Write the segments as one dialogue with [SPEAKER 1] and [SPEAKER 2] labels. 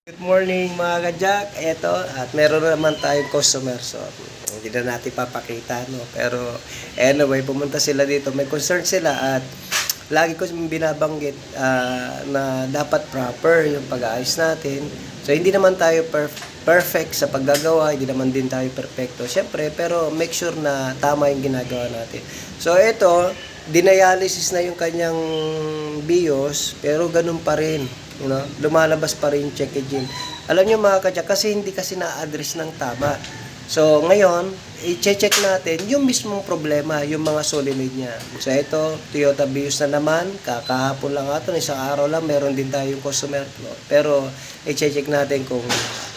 [SPEAKER 1] Good morning mga kajak. Eto, at meron na naman tayong customer. So, hindi na natin papakita, no? Pero, anyway, pumunta sila dito. May concern sila at lagi ko binabanggit na dapat proper yung pag-aayos natin. So, hindi naman tayo perfect sa paggagawa. Hindi naman din tayo perfecto. Siyempre, pero make sure na tama yung ginagawa natin. So, eto, dinialysis na yung kanyang BIOS, pero ganun pa rin. You know, lumalabas pa rin yung check engine. Alam nyo mga kadyak, kasi hindi kasi na-address ng tama. So, ngayon, i-check natin yung mismong problema, yung mga solenoid niya. So, ito, Toyota Vios na naman. Kakahapon lang ito, isang araw lang, meron din tayong customer. Pero, i-check natin kung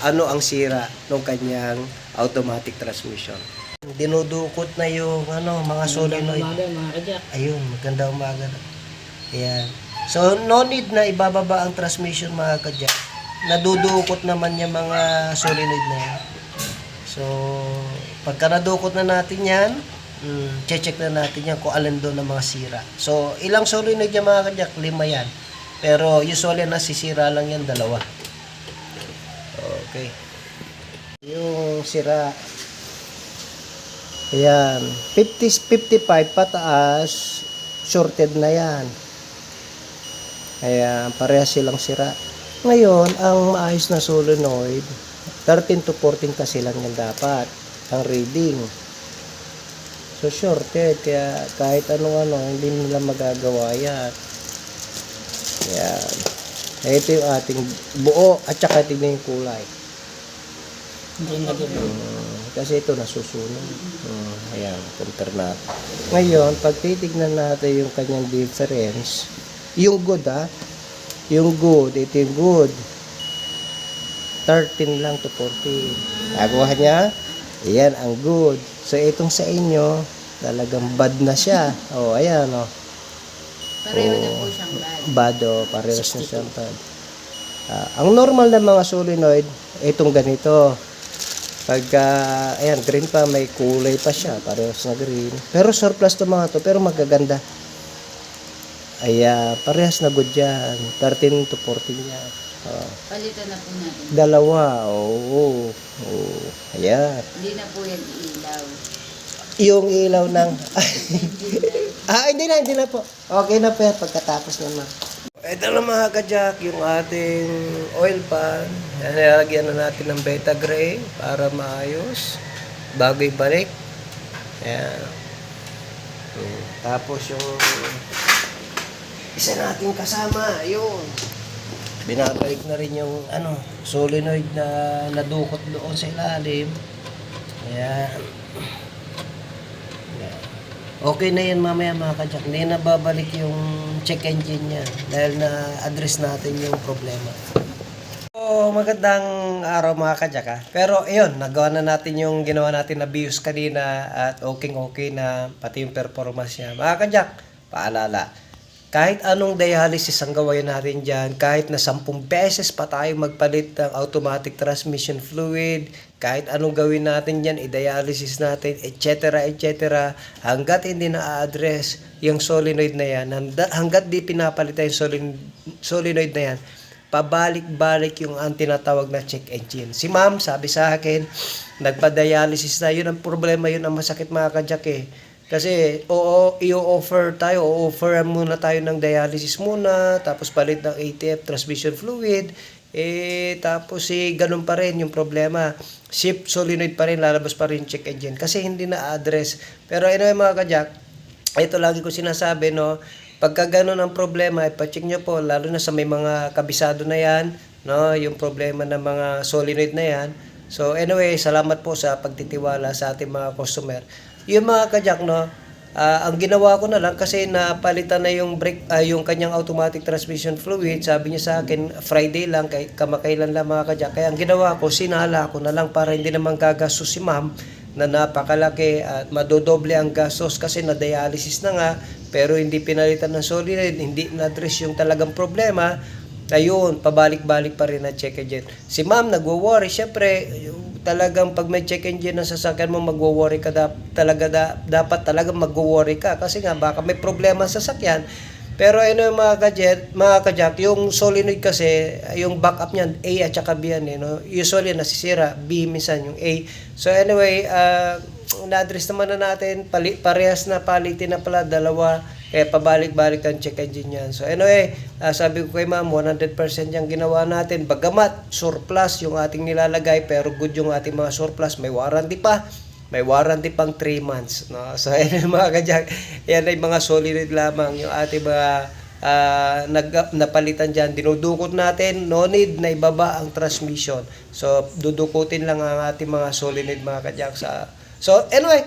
[SPEAKER 1] ano ang sira ng kanyang automatic transmission. Dinudukot na yung mga solenoid.
[SPEAKER 2] Mga kajak.
[SPEAKER 1] Ayun, maganda umaga. Ayan. So, no need na ibababa ang transmission mga kadyak. Nadudukot naman yung mga solenoid na yan. So, pagka nadukot na natin yan, check na natin yan kung alin doon ang mga sira. So, ilang solenoid yan mga kadyak? 5 yan. Pero usually nasisira lang yan 2. Okay. Yung sira. Ayan. 55 pataas, shorted na yan. Kaya parehas silang sira. Ngayon, ang maayos na solenoid, 13 to 14 kasi lang yan dapat ang reading. So shorted, kaya kahit anong hindi nila magagawa yan. Ayan. Ito yung ating buo at saka tignan yung kulay. Kasi ito nasusunog. Ayan, compare natin. Ngayon, pag titignan natin yung kanyang difference, yung good yung good, ito yung good. 13 lang to 14. Nakuha niya? Ayan, ang good. So, itong sa inyo, talagang bad na siya. Ayan,
[SPEAKER 2] Pareho na po siyang bad.
[SPEAKER 1] Bad, parehas na siyang bad. Ang normal na mga solenoid, itong ganito. Pagka, ayan, green pa, may kulay pa siya. Parehas na green. Pero surplus to mga to, pero magaganda. Ayan, parehas na good yan. 13 to 14 yan.
[SPEAKER 2] Palitan na po natin.
[SPEAKER 1] 2. Ayan.
[SPEAKER 2] Hindi na po yan ilaw.
[SPEAKER 1] Yung ilaw ng... hindi na po. Okay na po yan pagkatapos naman. Ito na mga kadyak, yung ating oil pan. Nilagyan na natin ng beta gray para maayos. Bago ibalik. Ayan. Tapos yung... isa nating kasama, yun. Binabalik na rin yung solenoid na nadukot doon sa ilalim. Ayan. Okay na yan mamaya mga kadyak. Hindi na babalik yung check engine niya dahil na-address natin yung problema. So, magandang araw mga kadyak. Pero ayun, nagawa na natin yung ginawa natin na BIOS kanina at okay na pati yung performance niya. Mga kadyak, paalala. Kahit anong dialysis ang gawain natin dyan, kahit na 10 beses pa tayo magpalit ng automatic transmission fluid, kahit anong gawin natin dyan, i-dialysis natin, etc. Hanggat hindi na-address yung solenoid na yan, hanggat di pinapalitan yung solenoid na yan, pabalik-balik yung ang tinatawag na check engine. Si ma'am, sabi sa akin, nagpa-dialysis na, yun ang problema, yun ang masakit mga kadyak Kasi, i-offer muna tayo ng dialysis muna, tapos palit ng ATF, transmission fluid, tapos ganun pa rin yung problema. Shift solenoid pa rin, lalabas pa rin check engine, kasi hindi na-address. Pero anyway mga kadyak, ito lagi ko sinasabi, pagka ganun ang problema, ipacheck nyo po, lalo na sa may mga kabisado na yan, yung problema ng mga solenoid na yan. So anyway, salamat po sa pagtitiwala sa ating mga customer. Yung mga kadyak, ang ginawa ko na lang kasi napalitan na yung brake, yung kanyang automatic transmission fluid. Sabi niya sa akin, Friday lang, kamakailan lang mga kadyak. Kaya ang ginawa ko, sinala ko na lang para hindi naman gagastos si ma'am na napakalaki at madodoble ang gastos kasi na-dialysis na nga pero hindi pinalitan ng solenoid, hindi na-address yung talagang problema. Ayun, pabalik-balik pa rin na check engine. Si ma'am nagwo-worry, syempre talagang pag may check engine ng sasakyan mo, magwo-worry ka dapat talaga magwo-worry ka kasi nga baka may problema sa sasakyan. Pero ano yung mga kajak, yung solenoid kasi, yung backup niyan, A at saka B yan, no? Usually nasisira, B minsan yung A. So anyway, na-address naman na natin, parehas na palitin na pala, dalawa, kaya pabalik-balik ang check engine yan. So anyway, sabi ko kay ma'am, 100% yung ginawa natin. Bagamat surplus yung ating nilalagay, pero good yung ating mga surplus, may warranty pa. May warranty pang 3 months. No? So, ayun mga kajak, yan ay mga solid lamang yung ating mga napalitan dyan. Dinudukot natin, no need na ibaba ang transmission. So, dudukutin lang ang ating mga solenoid mga kajak. So, anyway,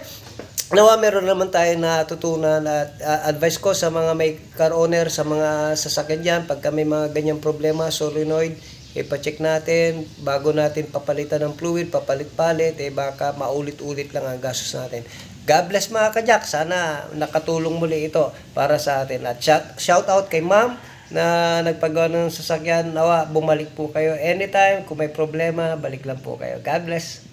[SPEAKER 1] nawa meron naman tayo natutunan at advice ko sa mga may car owner, sa mga sasakyan dyan, pagka may mga ganyang problema, solenoid, ipacheck natin, bago natin papalitan ng fluid, papalit-palit, baka maulit-ulit lang ang gastos natin. God bless mga kajak, sana nakatulong muli ito para sa atin. At shout out kay ma'am na nagpagawa ng sasakyan, nawa bumalik po kayo anytime, kung may problema, balik lang po kayo. God bless.